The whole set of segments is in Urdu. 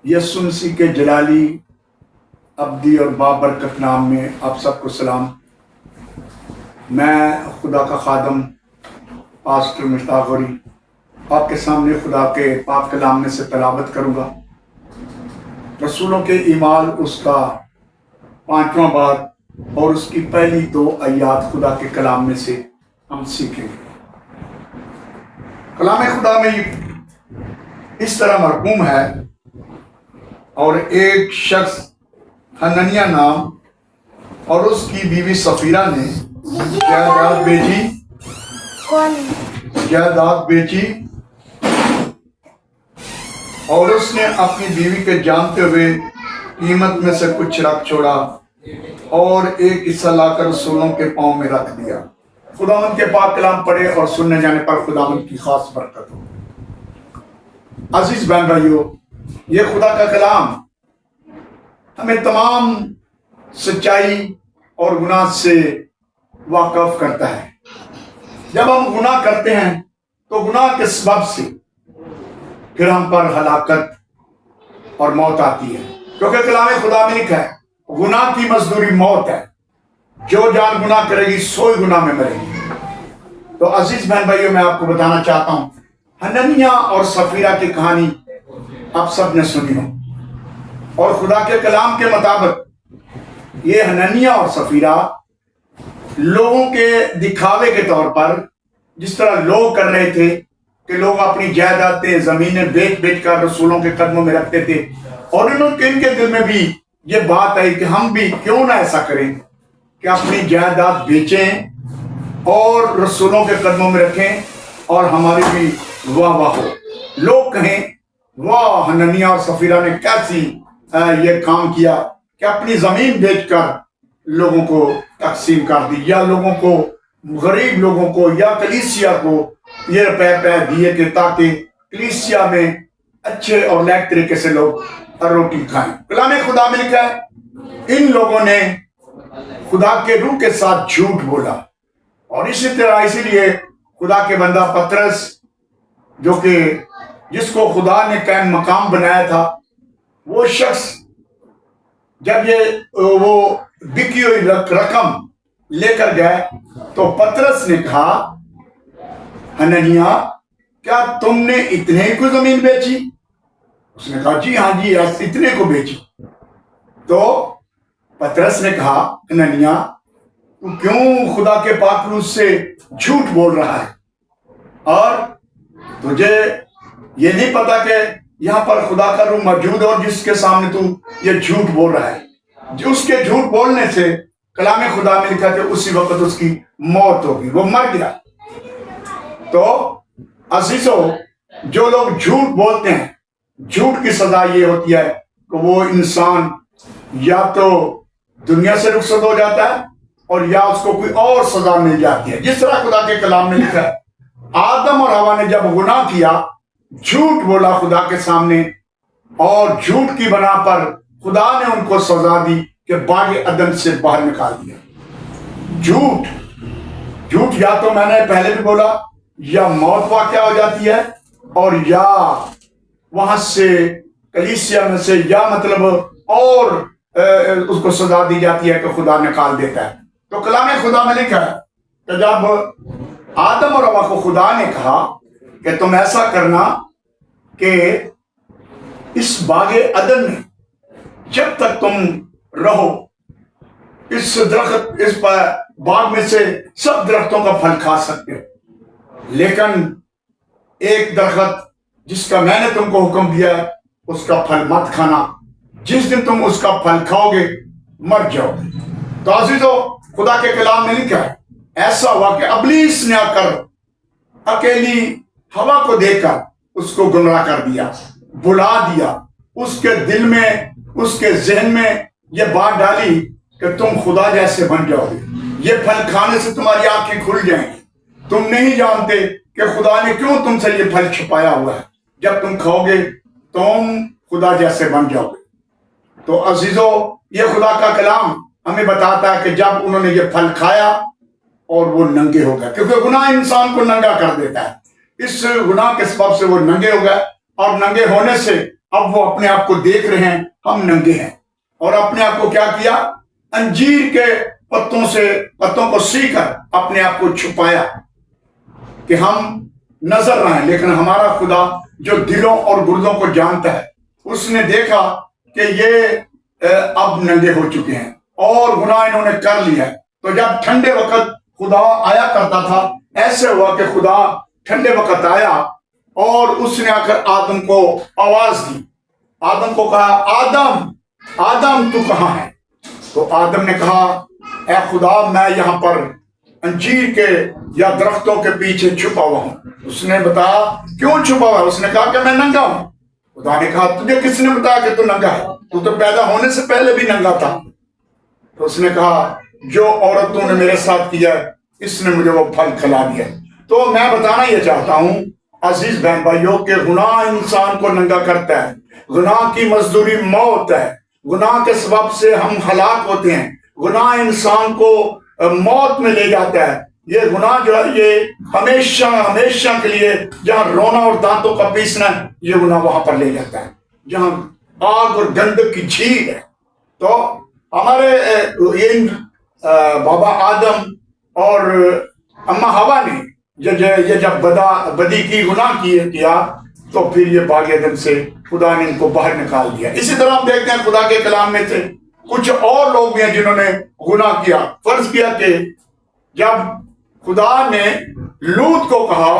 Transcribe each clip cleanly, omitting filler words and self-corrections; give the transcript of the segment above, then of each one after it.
یسوع مسیح کے جلالی ابدی اور بابرکت نام میں آپ سب کو سلام۔ میں خدا کا خادم پاسٹر مشتاق غوری آپ کے سامنے خدا کے پاک کلام میں سے تلاوت کروں گا۔ رسولوں کے اعمال اس کا 5واں باب اور اس کی پہلی 2 آیات خدا کے کلام میں سے ہم سیکھیں گے۔ کلام خدا میں اس طرح مرقوم ہے، اور ایک شخص حنانیہ نام اور اس کی بیوی سفیرہ نے جائیداد بیچی اور اس نے اپنی بیوی کے جانتے ہوئے قیمت میں سے کچھ رکھ چھوڑا اور ایک حصہ لا کر رسولوں کے پاؤں میں رکھ دیا۔ خداوند کے پاک کلام پڑھے اور سننے جانے پر خداوند کی خاص برکت ہو۔ عزیز بہن بھائیو، یہ خدا کا کلام ہمیں تمام سچائی اور گناہ سے واقف کرتا ہے۔ جب ہم گناہ کرتے ہیں تو گناہ کے سبب سے پھر ہم پر ہلاکت اور موت آتی ہے، کیونکہ کلام خدا میں لکھا ہے گناہ کی مزدوری موت ہے، جو جان گناہ کرے گی سوئی گناہ میں مرے گی۔ تو عزیز بہن بھائیو، میں آپ کو بتانا چاہتا ہوں، حنانیہ اور سفیرہ کی کہانی آپ سب نے سنی ہو، اور خدا کے کلام کے مطابق یہ حنانیہ اور سفیرہ لوگوں کے دکھاوے کے طور پر جس طرح لوگ کر رہے تھے کہ لوگ اپنی جائیدادیں زمینیں بیچ بیچ کر رسولوں کے قدموں میں رکھتے تھے، اور ان کے دل میں بھی یہ بات آئی کہ ہم بھی کیوں نہ ایسا کریں کہ اپنی جائیداد بیچیں اور رسولوں کے قدموں میں رکھیں اور ہماری بھی واہ واہ ہو، لوگ کہیں واہ حنانیہ اور سفیرہ نے کیسی یہ کام کیا کہ اپنی زمین بیچ کر لوگوں کو تقسیم کر دی، یا لوگوں کو، غریب لوگوں کو یا کلیسیا کو یہ روپے دیے کہ تاکہ کلیسیا میں اچھے اور نیک طریقے سے لوگ روٹی کھائیں۔ کلام خدا میں لکھا ہے ان لوگوں نے خدا کے روح کے ساتھ جھوٹ بولا، اور اسی طرح اسی لیے خدا کے بندہ پترس جو کہ جس کو خدا نے قائم مقام بنایا تھا، وہ شخص جب وہ بکی ہوئی رقم لے کر گئے تو پترس نے کہا حنانیہ کیا تم نے اتنے کو زمین بیچی؟ اس نے کہا جی ہاں جی اتنے کو بیچی۔ تو پترس نے کہا حنانیہ تو کیوں خدا کے پاک روح سے جھوٹ بول رہا ہے، اور تجھے یہ نہیں پتا کہ یہاں پر خدا کا روح موجود ہے اور جس کے سامنے تو یہ جھوٹ بول رہا ہے؟ اس کے جھوٹ بولنے سے کلام خدا میں لکھا کہ اسی وقت اس کی موت ہوگی، وہ مر گیا۔ تو عزیزو، جو لوگ جھوٹ بولتے ہیں، جھوٹ کی سزا یہ ہوتی ہے کہ وہ انسان یا تو دنیا سے رخصت ہو جاتا ہے اور یا اس کو کوئی اور سزا مل جاتی ہے، جس طرح خدا کے کلام میں لکھا ہے آدم اور حوا نے جب گناہ کیا، جھوٹ بولا خدا کے سامنے، اور جھوٹ کی بنا پر خدا نے ان کو سزا دی کہ باغ عدن سے باہر نکال دیا۔ جھوٹ یا تو میں نے پہلے بھی بولا یا موت واقع ہو جاتی ہے، اور یا وہاں سے کلیسیا میں سے یا مطلب اور اس کو سزا دی جاتی ہے کہ خدا نکال دیتا ہے۔ تو کلام خدا میں لکھا ہے کہ جب آدم اور حوا کو خدا نے کہا کہ تم ایسا کرنا کہ اس باغ عدن میں جب تک تم رہو اس باغ میں سے سب درختوں کا پھل کھا سکتے ہو، لیکن ایک درخت جس کا میں نے تم کو حکم دیا ہے اس کا پھل مت کھانا، جس دن تم اس کا پھل کھاؤ گے مر جاؤ گے۔ تو عزیزو، خدا کے کلام میں لکھا ہے ایسا ہوا کہ ابلیس نے آ کر اکیلی ہوا کو دیکھ کر اس کو گمراہ کر دیا، بلا دیا، اس کے دل میں، اس کے ذہن میں یہ بات ڈالی کہ تم خدا جیسے بن جاؤ گے، یہ پھل کھانے سے تمہاری آنکھیں کھل جائیں گی، تم نہیں جانتے کہ خدا نے کیوں تم سے یہ پھل چھپایا ہوا ہے، جب تم کھاؤ گے تم خدا جیسے بن جاؤ گے۔ تو عزیزو، یہ خدا کا کلام ہمیں بتاتا ہے کہ جب انہوں نے یہ پھل کھایا اور وہ ننگے ہو گئے، کیونکہ گناہ انسان کو ننگا کر دیتا ہے، اس گناہ کے سبب سے وہ ننگے ہو گئے، اور ننگے ہونے سے اب وہ اپنے آپ کو دیکھ رہے ہیں ہم ننگے ہیں، اور اپنے آپ کو کیا کیا؟ انجیر کے پتوں کو سی کر اپنے آپ کو چھپایا کہ ہم نظر نہ آئیں۔ لیکن ہمارا خدا جو دلوں اور گردوں کو جانتا ہے، اس نے دیکھا کہ یہ اب ننگے ہو چکے ہیں اور گناہ انہوں نے کر لیا ہے۔ تو جب ٹھنڈے وقت خدا آیا کرتا تھا، ایسے ہوا کہ خدا ٹھنڈے وقت آیا اور اس نے آ کر آدم کو آواز دی، آدم کو کہا آدم آدم تو کہاں ہے؟ تو آدم نے کہا اے خدا میں یہاں پر انجیر کے یا درختوں کے پیچھے چھپا ہوا ہوں۔ اس نے بتایا کیوں چھپا ہوا ہے؟ اس نے کہا کہ میں ننگا ہوں۔ خدا نے کہا تجھے کس نے بتایا کہ تو ننگا ہے؟ تو پیدا ہونے سے پہلے بھی ننگا تھا۔ تو اس نے کہا جو عورتوں نے میرے ساتھ کیا ہے اس نے مجھے وہ پھل کھلا دیا۔ تو میں بتانا یہ چاہتا ہوں عزیز بہن بھائیوں کہ گناہ انسان کو ننگا کرتا ہے، گناہ کی مزدوری موت ہے، گناہ کے سبب سے ہم ہلاک ہوتے ہیں، گناہ انسان کو موت میں لے جاتا ہے۔ یہ گناہ جو ہے یہ ہمیشہ ہمیشہ کے لیے جہاں رونا اور دانتوں کا پیسنا ہے، یہ گناہ وہاں پر لے جاتا ہے جہاں آگ اور گندک کی جھیل ہے۔ تو ہمارے بابا آدم اور اماں ہوا نے یہ جب بدی کی گناہ کیا تو پھر یہ باغ عدن سے خدا نے ان کو باہر نکال دیا۔ اسی طرح ہم دیکھتے ہیں خدا کے کلام میں سے کچھ اور لوگ بھی ہیں جنہوں نے گناہ کیا۔ فرض کیا کہ جب خدا نے لوط کو کہا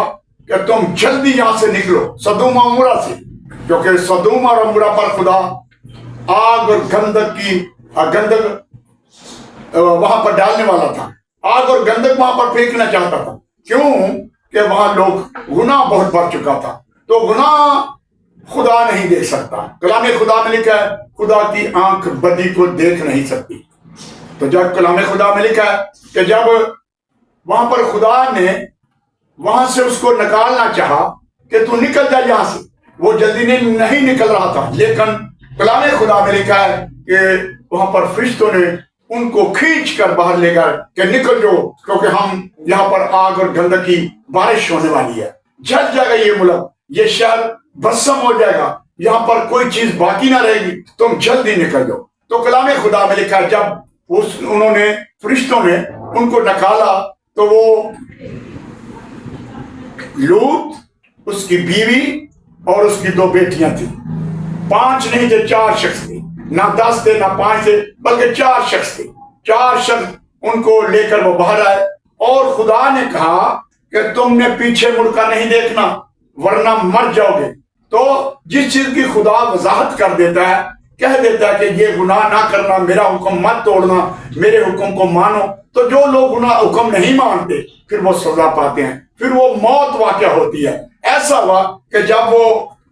کہ تم جلدی یہاں سے نکلو سدوم اور عمورہ سے، کیونکہ سدوم اور عمورہ پر خدا آگ اور گندک وہاں پر ڈالنے والا تھا، آگ اور گندک وہاں پر پھینکنا چاہتا تھا۔ کیوں کہ وہاں لوگ گناہ بہت بڑھ چکا تھا۔ تو گناہ خدا نہیں دیکھ سکتا، کلام خدا میں لکھا ہے خدا کی آنکھ بدی کو دیکھ نہیں سکتی۔ تو جب کلام خدا میں لکھا ہے کہ جب وہاں پر خدا نے وہاں سے اس کو نکالنا چاہا کہ تو نکل جا یہاں سے، وہ جلدی نہیں نکل رہا تھا، لیکن کلام خدا میں لکھا ہے کہ وہاں پر فرشتوں نے ان کو کھینچ کر باہر لے گئے کہ نکل جو، کیونکہ ہم یہاں پر آگ اور گندک کی بارش ہونے والی ہے، جل جائے گا یہ ملک، یہ شہر بسم ہو جائے گا، یہاں پر کوئی چیز باقی نہ رہے گی، تم جلدی نکل جاؤ۔ تو کلام خدا میں لکھا ہے جب انہوں نے فرشتوں نے ان کو نکالا تو وہ لوط، اس کی بیوی اور اس کی 2 بیٹیاں تھیں، 5 نہیں تھے، 4 شخص تھے، نہ 10 تھے نہ 5 تھے بلکہ 4 شخص تھے۔ 4 شخص ان کو لے کر وہ باہر آئے اور خدا نے کہا کہ تم نے پیچھے مڑ کر نہیں دیکھنا ورنہ مر جاؤ گے۔ تو جس چیز کی خدا وضاحت کر دیتا ہے، کہہ دیتا ہے کہ یہ گناہ نہ کرنا، میرا حکم مت توڑنا، میرے حکم کو مانو، تو جو لوگ گناہ حکم نہیں مانتے پھر وہ سزا پاتے ہیں، پھر وہ موت واقع ہوتی ہے۔ ایسا ہوا کہ جب وہ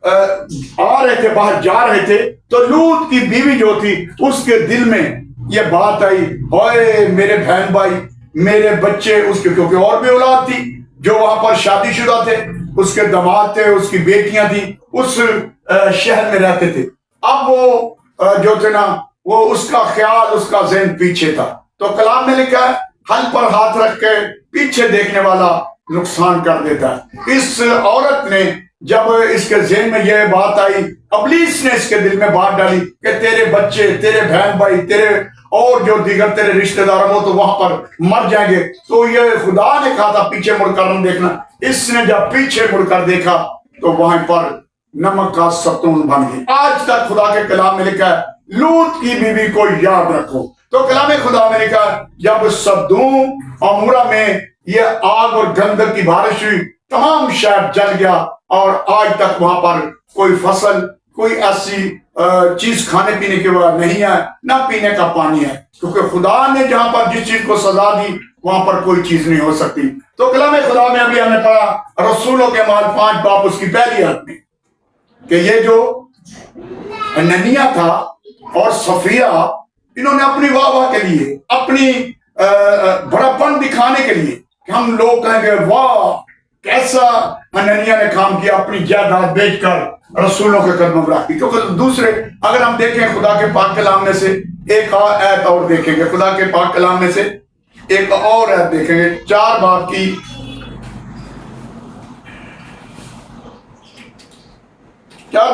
آ رہے تھے، باہر جا رہے تھے، تو لوط کی بیوی جو تھی اس کے دل میں یہ بات آئی، اوئے میرے بہن بھائی، میرے بچے، اس کے کیونکہ اور بھی اولاد تھی جو وہاں پر شادی شدہ تھے، اس کے داماد تھے، اس کی بیٹیاں تھیں، اس شہر میں رہتے تھے۔ اب وہ جو تھے نا، وہ اس کا خیال، اس کا ذہن پیچھے تھا۔ تو کلام میں لکھا ہے حل پر ہاتھ رکھ کے پیچھے دیکھنے والا نقصان کر دیتا ہے۔ اس عورت نے جب اس کے ذہن میں یہ بات آئی، ابلیس نے اس کے دل میں بات ڈالی کہ تیرے بچے، تیرے بہن بھائی، تیرے اور جو دیگر تیرے رشتہ دار وہ تو وہاں پر مر جائیں گے۔ تو یہ خدا نے کہا تھا پیچھے مڑ کر نہ دیکھنا، اس نے جب پیچھے مڑ کر دیکھا تو وہاں پر نمک کا ستون بن گئی۔ آج تک خدا کے کلام میں لکھا ہے لوط کی بیوی کو یاد رکھو۔ تو کلام خدا میں لکھا ہے جب سدوم اور عمورہ میں یہ آگ اور گندک کی بارش ہوئی، تمام شہر جل گیا اور آج تک وہاں پر کوئی فصل، کوئی ایسی چیز کھانے پینے کے بعد نہیں ہے، نہ پینے کا پانی ہے، کیونکہ خدا نے جہاں پر جس چیز کو سزا دی وہاں پر کوئی چیز نہیں ہو سکتی۔ تو کلام خدا میں ابھی ہم نے پڑھا رسولوں کے اعمال 5 باب اس کی پہلی آیت میں کہ یہ جو اننیہ تھا اور صفیہ، انہوں نے اپنی واہ کے لیے، اپنی بڑا پن دکھانے کے لیے کہ ہم لوگ کہیں گے واہ کیسا اننیہ نے کام کیا، اپنی جائیداد بیچ کر رسولوں کے قدموں میں رکھ دی۔ کیونکہ دوسرے اگر ہم دیکھیں خدا کے پاک کلام میں سے ایک آیت اور دیکھیں گے، خدا کے پاک کلام میں سے ایک اور آیت دیکھیں گے، 4 باب کی 4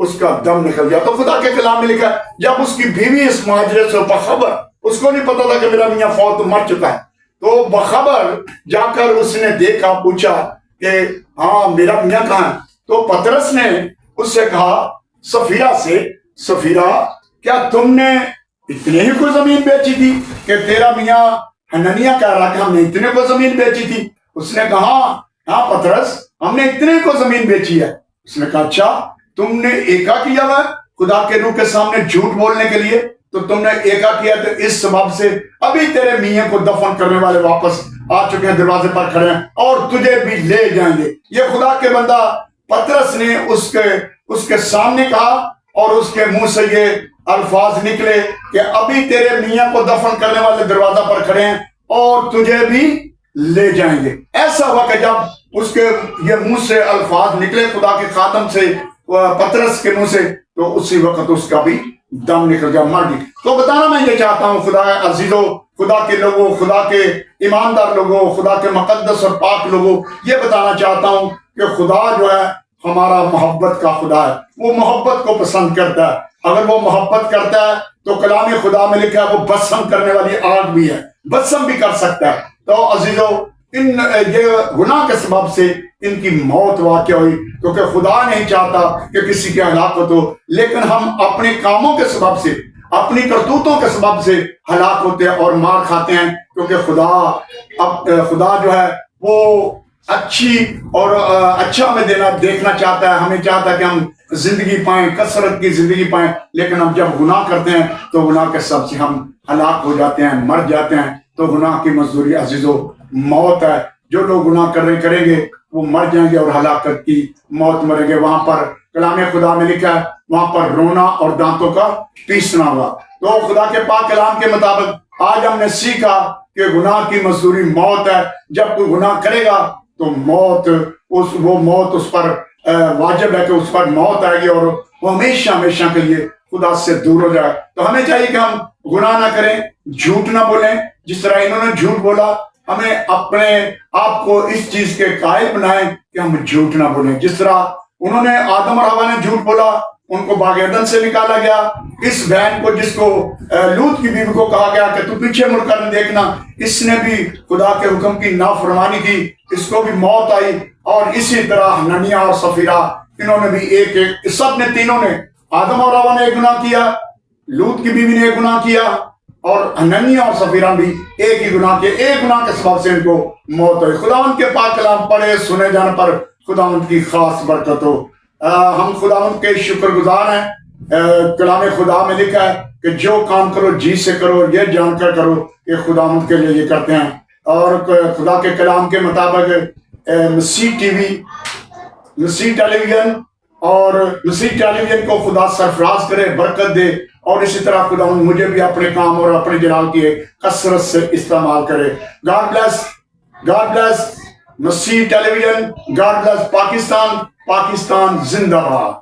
اس کا دم نکل گیا. تو خدا کے کلام میں لکھا ہے جب اس کی بیوی اس معاجرے سے بخبر، اس کو نہیں پتا تھا کہ میرا میاں فوت مر چکا ہے، تو بخبر جا کر اس نے دیکھا، پوچھا کہ ہاں میرا میاں کہاں ہے. تو پطرس نے اس سے کہا سفیرہ سے، سفیرہ کیا تم نے اتنے ہی کو زمین بیچی تھی کہ تیرا میاں حنانیہ کہہ رہا کہ ہم نے اتنے کو زمین بیچی تھی؟ اس نے کہا ہاں پطرس ہم نے اتنے کو زمین بیچی ہے. اس نے کہا اچھا تم نے ایکا کیا ہوا خدا کے روح کے سامنے جھوٹ بولنے کے لیے، تو تم نے ایکا کیا، تو اس سبب سے ابھی تیرے میاں کو دفن کرنے والے واپس آ چکے ہیں، دروازے پر کھڑے ہیں اور تجھے بھی لے جائیں گے. یہ خدا کے بندہ پطرس نے اس کے سامنے کہا اور اس کے منہ سے یہ الفاظ نکلے کہ ابھی تیرے میاں کو دفن کرنے والے دروازہ پر کھڑے ہیں اور تجھے بھی لے جائیں گے. ایسا ہوا کہ جب اس کے یہ منہ سے الفاظ نکلے خدا کے خادم سے، پطرس کے منہ سے، تو اسی وقت اس کا بھی دم نکل گیا، مر گئی. تو بتانا میں یہ چاہتا ہوں خدا عزیزو، خدا کے لوگوں، خدا کے ایماندار لوگوں، خدا کے مقدس اور پاک لوگوں، یہ بتانا چاہتا ہوں کہ خدا جو ہے ہمارا محبت کا خدا ہے. وہ محبت کو پسند کرتا ہے. اگر وہ محبت کرتا ہے تو کلام خدا میں لکھا ہے وہ بسم کرنے والی آگ بھی ہے، بسم بھی کر سکتا ہے. تو عزیزو یہ گناہ کے سبب سے ان کی موت واقع ہوئی، کیونکہ خدا نہیں چاہتا کہ کسی کی ہلاکت ہو، لیکن ہم اپنے کاموں کے سبب سے، اپنی کرتوتوں کے سبب سے ہلاک ہوتے ہیں اور مار کھاتے ہیں. کیونکہ خدا جو ہے وہ اچھی اور اچھا ہمیں دیکھنا چاہتا ہے، ہمیں چاہتا ہے کہ ہم زندگی پائیں، کثرت کی زندگی پائیں، لیکن ہم جب گناہ کرتے ہیں تو گناہ کے سبب سے ہم ہلاک ہو جاتے ہیں، مر جاتے ہیں. تو گناہ کی مزدوری عزیزو موت ہے. جو لوگ گناہ کریں گے وہ مر جائیں گے اور ہلاکت کی موت مریں گے. وہاں پر کلام خدا میں لکھا ہے وہاں پر رونا اور دانتوں کا پیسنا ہوا. تو خدا کے پاک کلام کے مطابق آج ہم نے سیکھا کہ گناہ کی مزدوری موت ہے. جب کوئی گناہ کرے گا تو وہ موت اس پر واجب ہے کہ اس پر موت آئے گی اور وہ ہمیشہ ہمیشہ کے لیے خدا سے دور ہو جائے. تو ہمیں چاہیے کہ ہم گناہ نہ کریں، جھوٹ نہ بولیں. جس طرح انہوں نے جھوٹ بولا، ہمیں اپنے آپ کو اس چیز کے قائل بنائیں کہ ہم جھوٹ نہ بولیں. جس طرح انہوں نے آدم اور حوا نے جھوٹ بولا، ان کو باغ عدن سے نکالا گیا. اس بہن کو جس کو لوط کی بیوی کو کہا گیا کہ تو پیچھے مڑ کر نہ دیکھنا، اس نے بھی خدا کے حکم کی نافرمانی کی، اس کو بھی موت آئی. اور اسی طرح حنانیہ اور سفیرہ، انہوں نے بھی ایک سب نے، تینوں نے، آدم اور حوا نے ایک گناہ کیا، لوط کی بیوی نے ایک گناہ کیا، اور حنانیہ اور سفیرہ بھی ایک ہی گناہ کیا. ایک گناہ کے سبب سے ان کو موت ہوئی. خداوند کے پاک کلام پڑھے سنے جانے پر خداوند کی خاص برکت ہو. ہم خداوند کے شکر گزار ہیں. کلام خدا میں لکھا ہے کہ جو کام کرو جی سے کرو، یہ جان کر کرو کہ خداوند کے لیے یہ کرتے ہیں. اور خدا کے کلام کے مطابق مسیح ٹی وی، مسیح ٹیلی ویژن اور مسیح ٹیلی ویژن کو خدا سرفراز کرے، برکت دے. اور اسی طرح خداوند مجھے بھی اپنے کام اور اپنے جلال کی کثرت سے استعمال کرے. گاڈ بلیس، گاڈ بلیس مسیح television, God bless Pakistan. Pakistan زندہ باد.